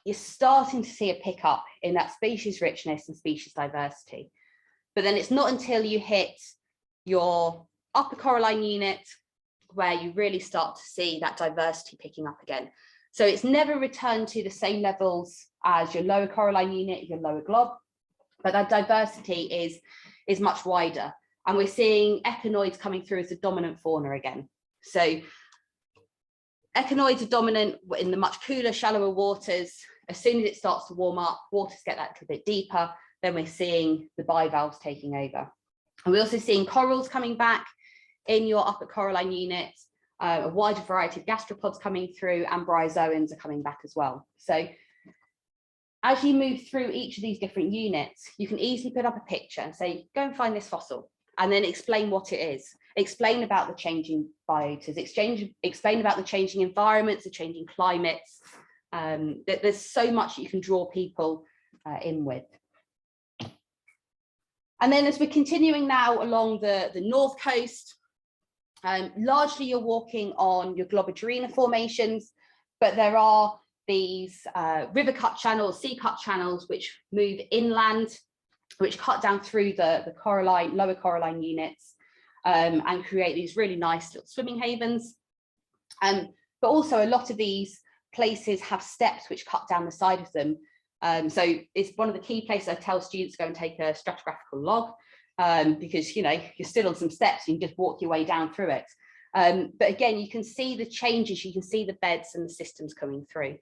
you're starting to see a pickup in that species richness and species diversity. But then it's not until you hit your upper coralline unit where you really start to see that diversity picking up again. So it's never returned to the same levels as your lower coralline unit, your lower glob, but that diversity is much wider. And we're seeing echinoids coming through as the dominant fauna again. So echinoids are dominant in the much cooler, shallower waters. As soon as it starts to warm up, waters get that little bit deeper, then we're seeing the bivalves taking over. And we're also seeing corals coming back in your upper coralline unit, a wider variety of gastropods coming through, and bryozoans are coming back as well. So as you move through each of these different units, you can easily put up a picture and say, go and find this fossil, and then explain what it is. Explain about the changing biotas, explain about the changing environments, the changing climates. There's so much that you can draw people in with. And then as we're continuing now along the north coast, largely you're walking on your Globigerina formations, but there are these river cut channels, sea cut channels, which move inland, which cut down through the coralline, lower coralline units, and create these really nice little swimming havens. But also a lot of these places have steps which cut down the side of them. So it's one of the key places I tell students to go and take a stratigraphical log, because you're still on some steps, you can just walk your way down through it. But again, you can see the changes, you can see the beds and the systems coming through.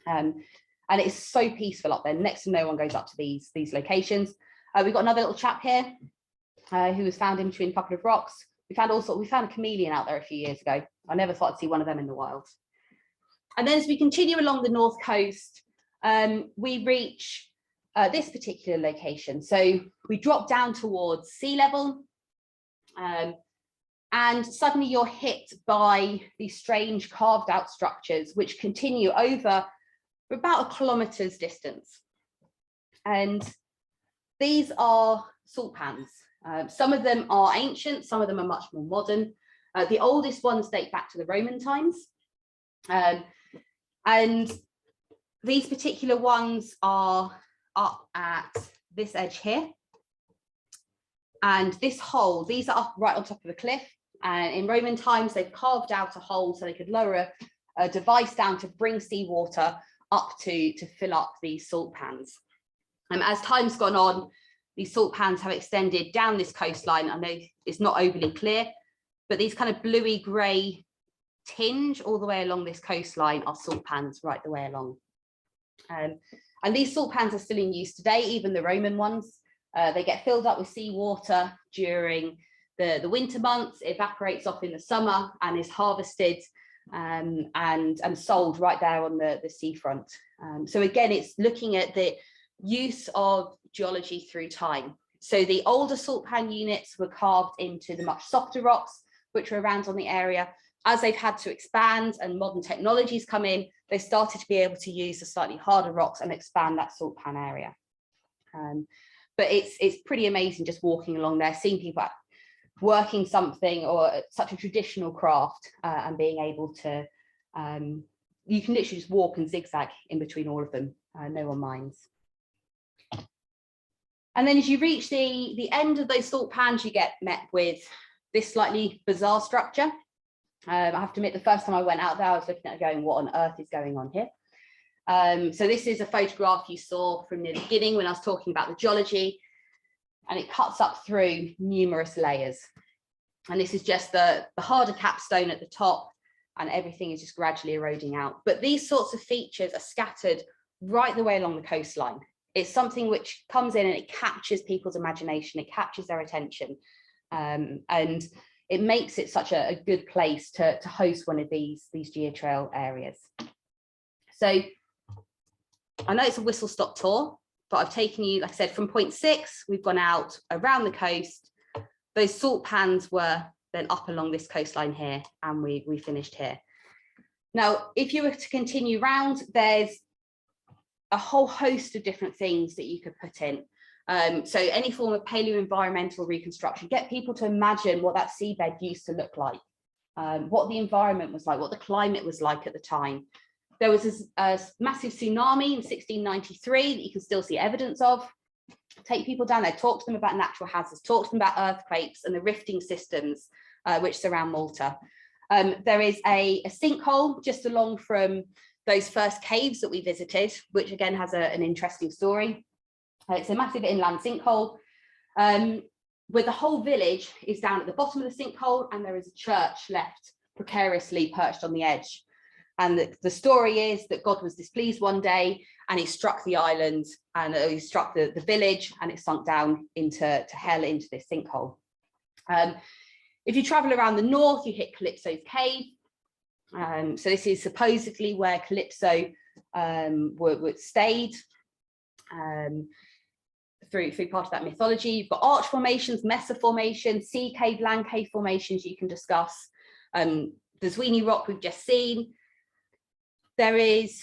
And it's so peaceful up there. Next to no one goes up to these locations. We've got another little chap here who was found in between a couple of rocks. We found a chameleon out there a few years ago. I never thought I'd see one of them in the wild. And then as we continue along the north coast, we reach this particular location. So we drop down towards sea level, and suddenly you're hit by these strange carved out structures which continue over about 1 kilometer's distance. And these are salt pans. Some of them are ancient, some of them are much more modern. The oldest ones date back to the Roman times. And these particular ones are up at this edge here. And this hole, these are up right on top of a cliff. And in Roman times, they've carved out a hole so they could lower a device down to bring seawater up to fill up these salt pans. And as time's gone on, these salt pans have extended down this coastline. I know it's not overly clear, but these kind of bluey grey tinge all the way along this coastline are salt pans right the way along. And these salt pans are still in use today, even the Roman ones. They get filled up with seawater during the winter months, evaporates off in the summer and is harvested and sold right there on the seafront. So again, it's looking at the use of geology through time. So the older salt pan units were carved into the much softer rocks, which were around on the area. As they've had to expand and modern technologies come in, they started to be able to use the slightly harder rocks and expand that salt pan area. But it's pretty amazing just walking along there, seeing people working something or such a traditional craft and being able to, you can literally just walk and zigzag in between all of them, no one minds. And then as you reach the end of those salt pans, you get met with this slightly bizarre structure. I have to admit, the first time I went out there, I was looking at it going, what on earth is going on here? So this is a photograph you saw from the beginning when I was talking about the geology, and it cuts up through numerous layers. And this is just the harder capstone at the top, and everything is just gradually eroding out. But these sorts of features are scattered right the way along the coastline. It's something which comes in and it captures people's imagination, it captures their attention, and it makes it such a good place to host one of these geotrail areas. So I know it's a whistle-stop tour, but I've taken you, like I said, from point 6, we've gone out around the coast. Those salt pans were then up along this coastline here, and we finished here. Now, if you were to continue round, there's a whole host of different things that you could put in. So any form of paleo-environmental reconstruction, get people to imagine what that seabed used to look like, what the environment was like, what the climate was like at the time. There was a massive tsunami in 1693 that you can still see evidence of. Take people down there, talk to them about natural hazards, talk to them about earthquakes and the rifting systems which surround Malta. There is a sinkhole just along from those first caves that we visited, which again has an interesting story. It's a massive inland sinkhole where the whole village is down at the bottom of the sinkhole, and there is a church left precariously perched on the edge. And the story is that God was displeased one day and he struck the island, and he struck the village, and it sunk down into hell, into this sinkhole. If you travel around the north, you hit Calypso's cave. So this is supposedly where Calypso stayed through part of that mythology. You've got arch formations, mesa formations, sea cave, land cave formations you can discuss. The Zwini rock we've just seen. There is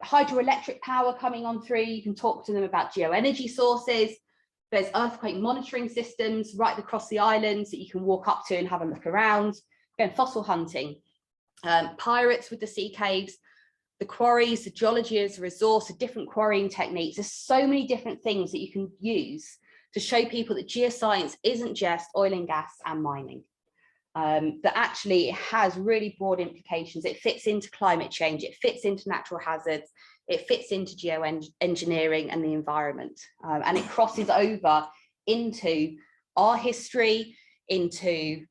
hydroelectric power coming on through. You can talk to them about geoenergy sources. There's earthquake monitoring systems right across the islands that you can walk up to and have a look around. Again, fossil hunting, pirates with the sea caves, the quarries, the geology as a resource, the different quarrying techniques. There's so many different things that you can use to show people that geoscience isn't just oil and gas and mining. That actually it has really broad implications. It fits into climate change, it fits into natural hazards, it fits into geoengineering and the environment, and it crosses over into our history, into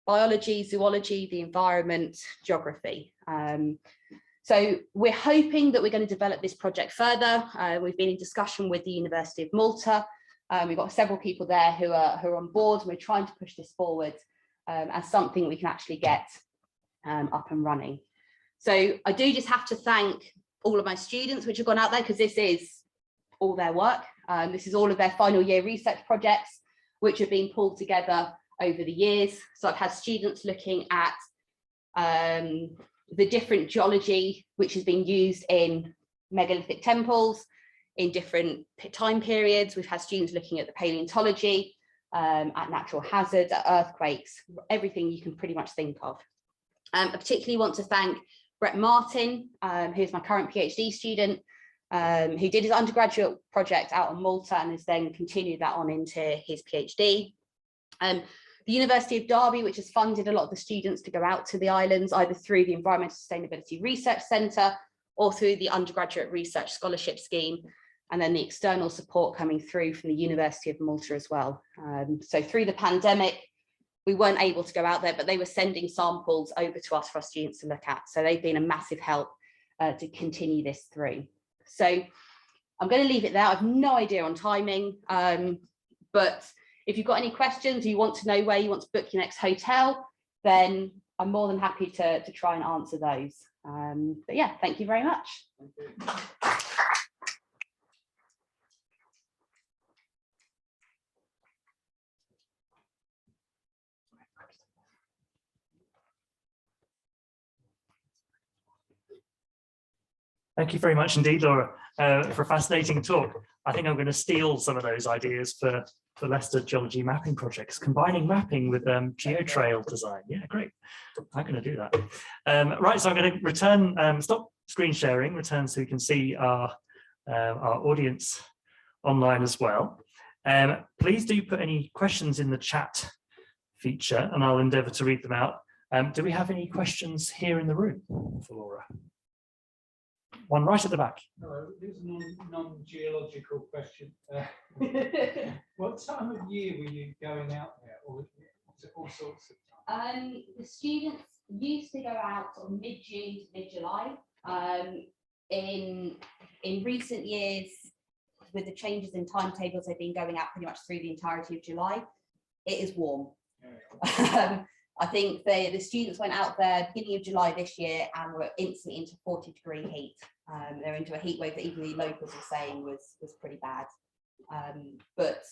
biology, zoology, the environment, geography. So we're hoping that we're going to develop this project further. We've been in discussion with the University of Malta. We've got several people there who are on board, and we're trying to push this forward as something we can actually get up and running. So I do just have to thank all of my students which have gone out there, because this is all their work. This is all of their final year research projects which have been pulled together over the years. So I've had students looking at the different geology which has been used in megalithic temples in different time periods. We've had students looking at the paleontology, at natural hazards, at earthquakes, everything you can pretty much think of. I particularly want to thank Brett Martin, who's my current PhD student, who did his undergraduate project out on Malta and has then continued that on into his PhD. The University of Derby, which has funded a lot of the students to go out to the islands, either through the Environmental Sustainability Research Centre or through the Undergraduate Research Scholarship Scheme, and then the external support coming through from the University of Malta as well. So through the pandemic, we weren't able to go out there, but they were sending samples over to us for our students to look at. So they've been a massive help to continue this through. So I'm going to leave it there. I have no idea on timing, but if you've got any questions, or you want to know where you want to book your next hotel, then I'm more than happy to try and answer those. But yeah, thank you very much. Thank you very much indeed, Laura, for a fascinating talk. I think I'm going to steal some of those ideas for Leicester Geology mapping projects, combining mapping with geotrail design. Yeah, great. I'm going to do that. Right, so I'm going to return, stop screen sharing, return so you can see our audience online as well. Please do put any questions in the chat feature and I'll endeavour to read them out. Do we have any questions here in the room for Laura? One right at the back. Hello, this is a non-geological question. What time of year were you going out there, or was it all sorts of time? The students used to go out sort of mid-June to mid-July. In recent years, with the changes in timetables, they've been going out pretty much through the entirety of July. It is warm. Yeah. I think the students went out there beginning of July this year and were instantly into 40-degree heat. They're into a heat wave that even the locals were saying was pretty bad. But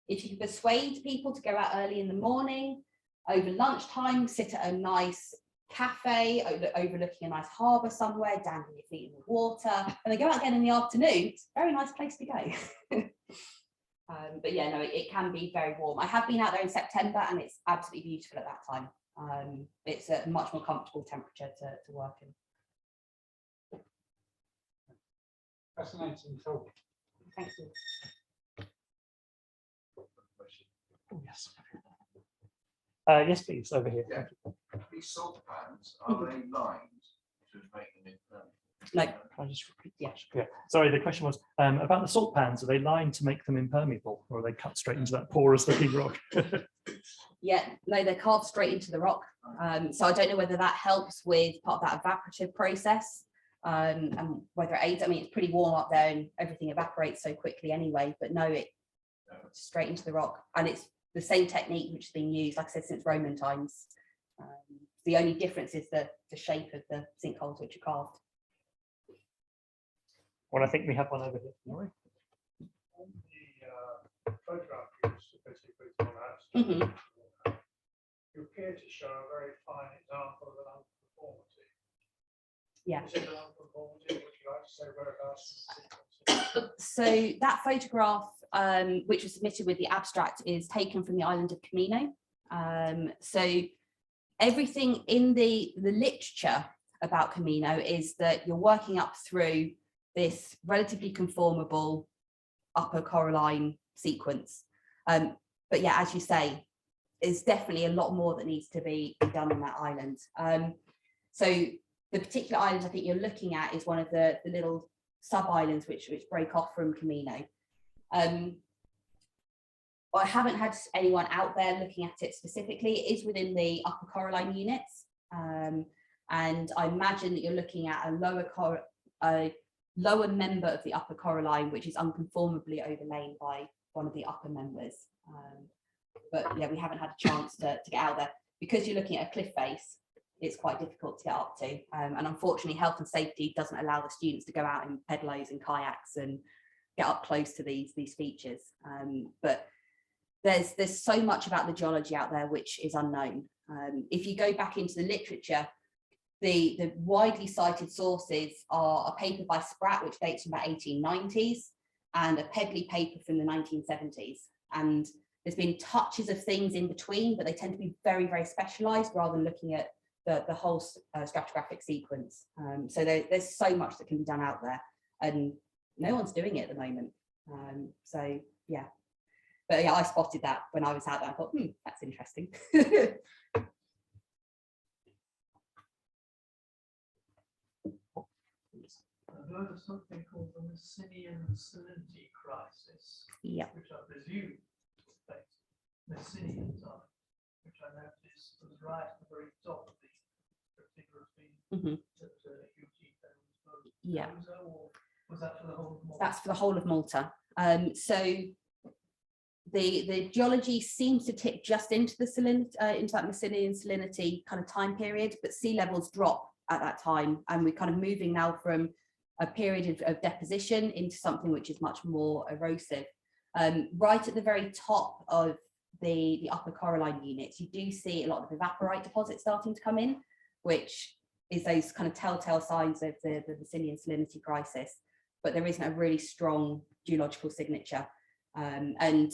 if you can persuade people to go out early in the morning, over lunchtime, sit at a nice cafe overlooking a nice harbour somewhere, damping your feet in the water, and then go out again in the afternoon, it's a very nice place to go. But yeah, no, it can be very warm. I have been out there in September and it's absolutely beautiful at that time. It's a much more comfortable temperature to work in. Fascinating talk. Thank you. Oh, yes. Yes, please, over here. Yeah. These salt pans, are they lined to make them impermeable? No. Can I just repeat? Yeah. Sorry, the question was about the salt pans. Are they lined to make them impermeable, or are they cut straight into that porous-looking rock? Yeah, no, they're carved straight into the rock. So I don't know whether that helps with part of that evaporative process, and whether it aids. I mean, it's pretty warm up there, and everything evaporates so quickly anyway. But no, it's straight into the rock, and it's the same technique which has been used, like I said, since Roman times. The only difference is the shape of the sinkholes which are carved. Well, I think we have one over here. On the photograph used to basically put on that, you appear to show a very fine example of an unconformity. Yeah. Is it an unconformity? Would you like to say whereabouts in the sequence? So that photograph, which was submitted with the abstract, is taken from the island of Camino. So everything in the literature about Camino is that you're working up through this relatively conformable upper coralline sequence. But yeah, as you say, there's definitely a lot more that needs to be done on that island. So the particular island I think you're looking at is one of the little sub-islands which break off from Camino. I haven't had anyone out there looking at it specifically. It is within the upper coralline units. And I imagine that you're looking at a lower member of the upper coralline, which is unconformably overlain by one of the upper members. But yeah, we haven't had a chance to get out there. Because you're looking at a cliff face, it's quite difficult to get up to. And unfortunately, health and safety doesn't allow the students to go out in pedlos and kayaks and get up close to these features. But there's so much about the geology out there which is unknown. If you go back into the literature, the widely cited sources are a paper by Spratt, which dates from about 1890s, and a Pedley paper from the 1970s. And there's been touches of things in between, but they tend to be very, very specialized rather than looking at the whole stratigraphic sequence. So there's so much that can be done out there, and no one's doing it at the moment. So yeah, but yeah, I spotted that when I was out there. I thought, that's interesting. I've heard of something called the Messinian salinity crisis, Yeah. which I presume Messinian time, which I noticed was right at the very top of the particular theme that UT Yeah. Gozo, or was that for the whole of Malta? That's for the whole of Malta. So the geology seems to tip just into the into that Messinian salinity kind of time period, but sea levels drop at that time, and we're kind of moving now from a period of deposition into something which is much more erosive. Right at the very top of the upper coralline units, you do see a lot of evaporite deposits starting to come in, which is those kind of telltale signs of the Messinian salinity crisis, but there isn't a really strong geological signature. And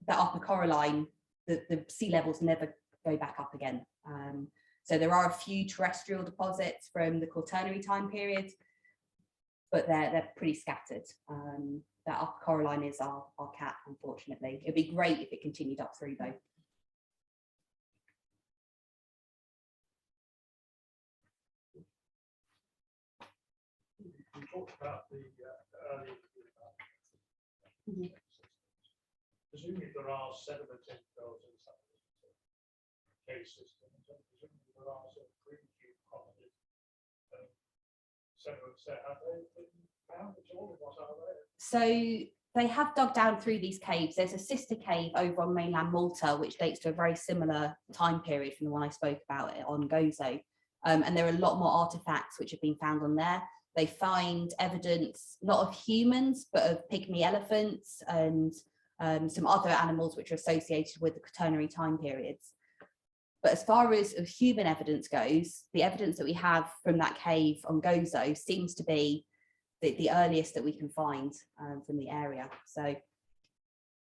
that upper coralline, the sea levels never go back up again. So there are a few terrestrial deposits from the Quaternary time period, but they're pretty scattered. That upper coralline is our cap, unfortunately. It'd be great if it continued up through though. We talked about the early presumably there are sediment infills in some of these cave systems, and presumably there are sort of green cube colonies. Sediments there, have they been found at all? What are they? So they have dug down through these caves. There's a sister cave over on mainland Malta, which dates to a very similar time period from the one I spoke about on Gozo. And there are a lot more artifacts which have been found on there. They find evidence not of humans, but of pygmy elephants and some other animals which are associated with the Quaternary time periods. But as far as human evidence goes, the evidence that we have from that cave on Gozo seems to be the earliest that we can find from the area. So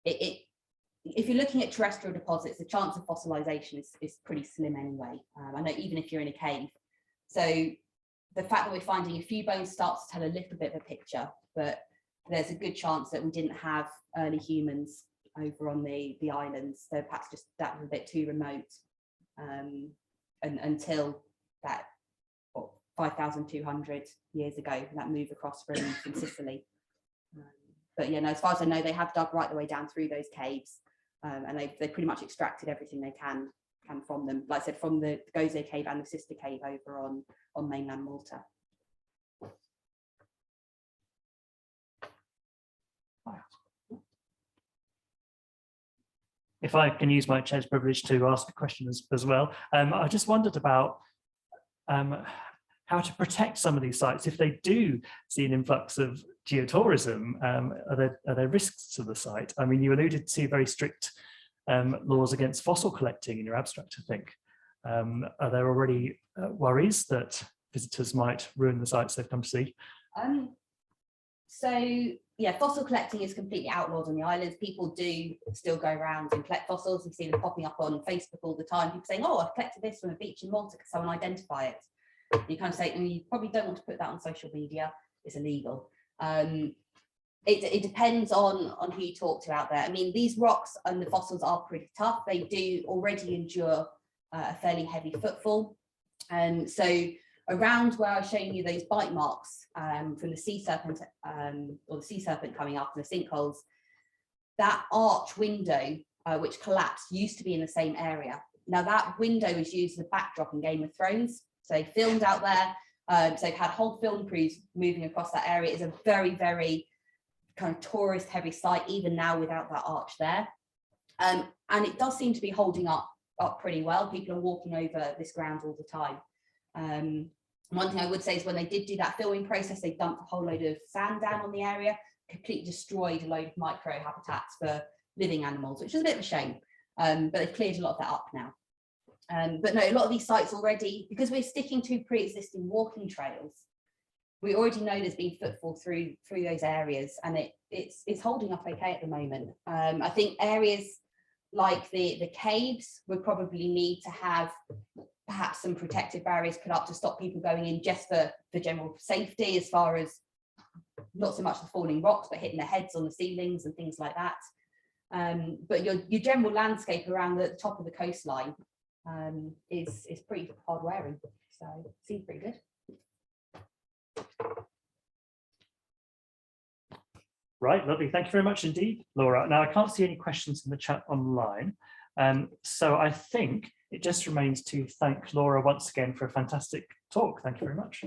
if you're looking at terrestrial deposits, the chance of fossilization is pretty slim anyway. I know even if you're in a cave. So the fact that we're finding a few bones starts to tell a little bit of a picture, but there's a good chance that we didn't have early humans over on the islands. So perhaps just that was a bit too remote, and until that 5,200 years ago, that move across from Sicily. But yeah, no, as far as I know, they have dug right the way down through those caves, and they've pretty much extracted everything they can from them. Like I said, from the Gozo cave and the sister cave over on mainland Malta. If I can use my chair's privilege to ask a question as well, I just wondered about how to protect some of these sites. If they do see an influx of geotourism, are there risks to the site? I mean, you alluded to very strict laws against fossil collecting in your abstract, I think. Are there already worries that visitors might ruin the sites they've come to see? So yeah, fossil collecting is completely outlawed on the islands. People do still go around and collect fossils. You see them popping up on Facebook all the time. People saying, "Oh, I've collected this from a beach in Malta. Can someone identify it?" You kind of say, you probably don't want to put that on social media. It's illegal. It depends on who you talk to out there. I mean, these rocks and the fossils are pretty tough. They do already endure a fairly heavy footfall. So around where I was showing you those bite marks from the sea serpent, or the sea serpent coming up in the sinkholes, that arch window which collapsed used to be in the same area. Now that window was used as a backdrop in Game of Thrones. So they filmed out there. So they've had whole film crews moving across that area. It's a very, very kind of tourist heavy site, even now without that arch there. And it does seem to be holding up pretty well. People are walking over this ground all the time. One thing I would say is when they did do that filming process, they dumped a whole load of sand down on the area, completely destroyed a load of micro habitats for living animals, which is a bit of a shame. But they've cleared a lot of that up now. But no, a lot of these sites already, because we're sticking to pre-existing walking trails, we already know there's been footfall through those areas, and it's holding up okay at the moment. I think areas like the caves would probably need to have perhaps some protective barriers put up to stop people going in just for general safety, as far as not so much the falling rocks, but hitting their heads on the ceilings and things like that. But your general landscape around the top of the coastline is pretty hard wearing, so it seems pretty good. Right, lovely. Thank you very much indeed, Laura. Now, I can't see any questions in the chat online. So I think it just remains to thank Laura once again for a fantastic talk. Thank you very much.